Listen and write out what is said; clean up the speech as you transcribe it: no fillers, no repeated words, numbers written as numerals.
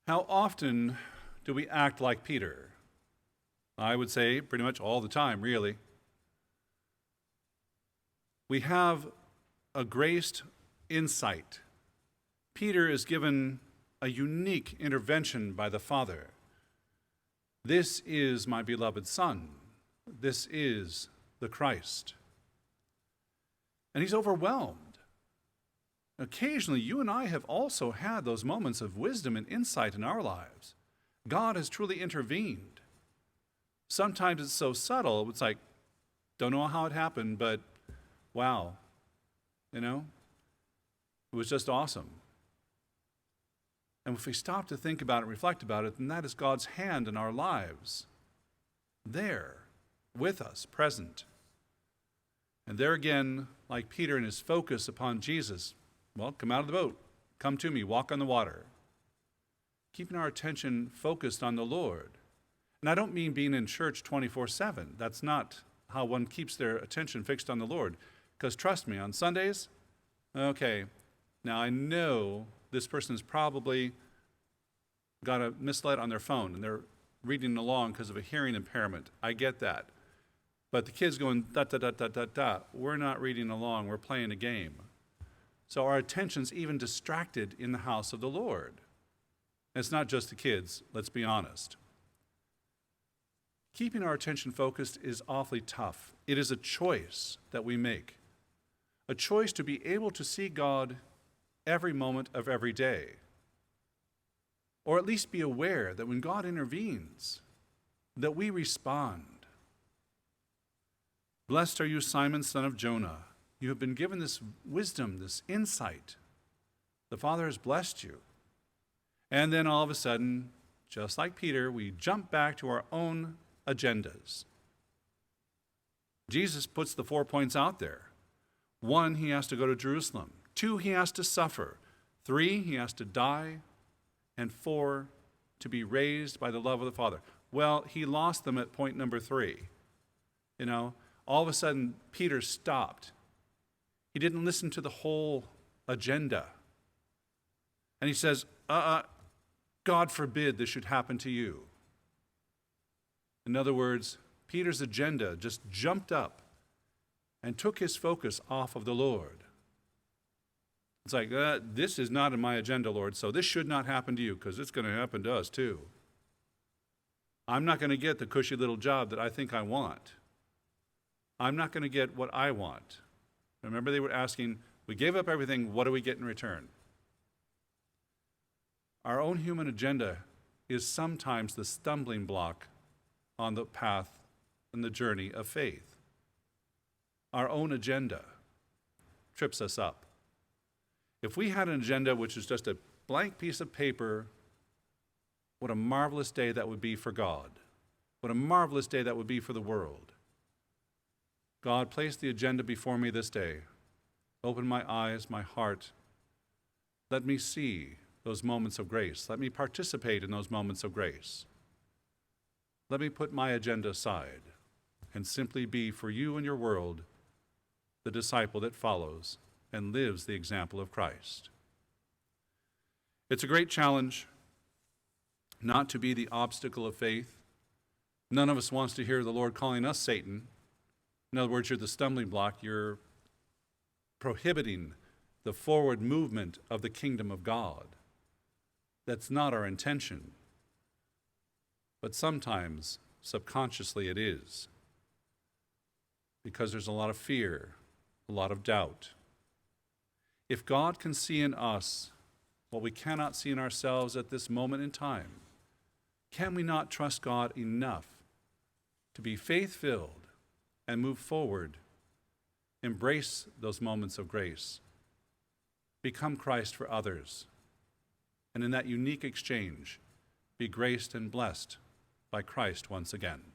How often do we act like Peter? I would say pretty much all the time, really. We have a graced insight. Peter is given a unique intervention by the Father. This is my beloved Son. This is the Christ. And he's overwhelmed. Occasionally, you and I have also had those moments of wisdom and insight in our lives. God has truly intervened. Sometimes it's so subtle, it's like, don't know how it happened, but wow, it was just awesome. And if we stop to think about it and reflect about it, then that is God's hand in our lives, there, with us, present. And there again, like Peter and his focus upon Jesus, well, come out of the boat, come to me, walk on the water. Keeping our attention focused on the Lord. And I don't mean being in church 24/7. That's not how one keeps their attention fixed on the Lord. Because trust me, on Sundays, okay, now I know this person has probably got a mislead on their phone and they're reading along because of a hearing impairment. I get that. But the kid's going da-da-da-da-da-da. We're not reading along, we're playing a game. So our attention's even distracted in the house of the Lord. And it's not just the kids, let's be honest. Keeping our attention focused is awfully tough. It is a choice that we make. A choice to be able to see God every moment of every day. Or at least be aware that when God intervenes, that we respond. Blessed are you, Simon, son of Jonah. You have been given this wisdom, this insight. The Father has blessed you. And then all of a sudden, just like Peter, we jump back to our own agendas. Jesus puts the 4 points out there. 1, he has to go to Jerusalem. 2, he has to suffer. 3, he has to die. And 4, to be raised by the love of the Father. Well, he lost them at point number 3. All of a sudden, Peter stopped. He didn't listen to the whole agenda. And he says, God forbid this should happen to you. In other words, Peter's agenda just jumped up and took his focus off of the Lord. It's like, this is not in my agenda, Lord, so this should not happen to you because it's going to happen to us too. I'm not going to get the cushy little job that I think I want. I'm not going to get what I want. Remember, they were asking, we gave up everything, what do we get in return? Our own human agenda is sometimes the stumbling block on the path and the journey of faith. Our own agenda trips us up. If we had an agenda which is just a blank piece of paper, what a marvelous day that would be for God. What a marvelous day that would be for the world. God, place the agenda before me this day. Open my eyes, my heart. Let me see those moments of grace. Let me participate in those moments of grace. Let me put my agenda aside and simply be for you and your world the disciple that follows and lives the example of Christ. It's a great challenge not to be the obstacle of faith. None of us wants to hear the Lord calling us Satan. In other words, you're the stumbling block. You're prohibiting the forward movement of the kingdom of God. That's not our intention. But sometimes, subconsciously, it is. Because there's a lot of fear, a lot of doubt. If God can see in us what we cannot see in ourselves at this moment in time, can we not trust God enough to be faith-filled and move forward, embrace those moments of grace, become Christ for others, and in that unique exchange, be graced and blessed by Christ once again?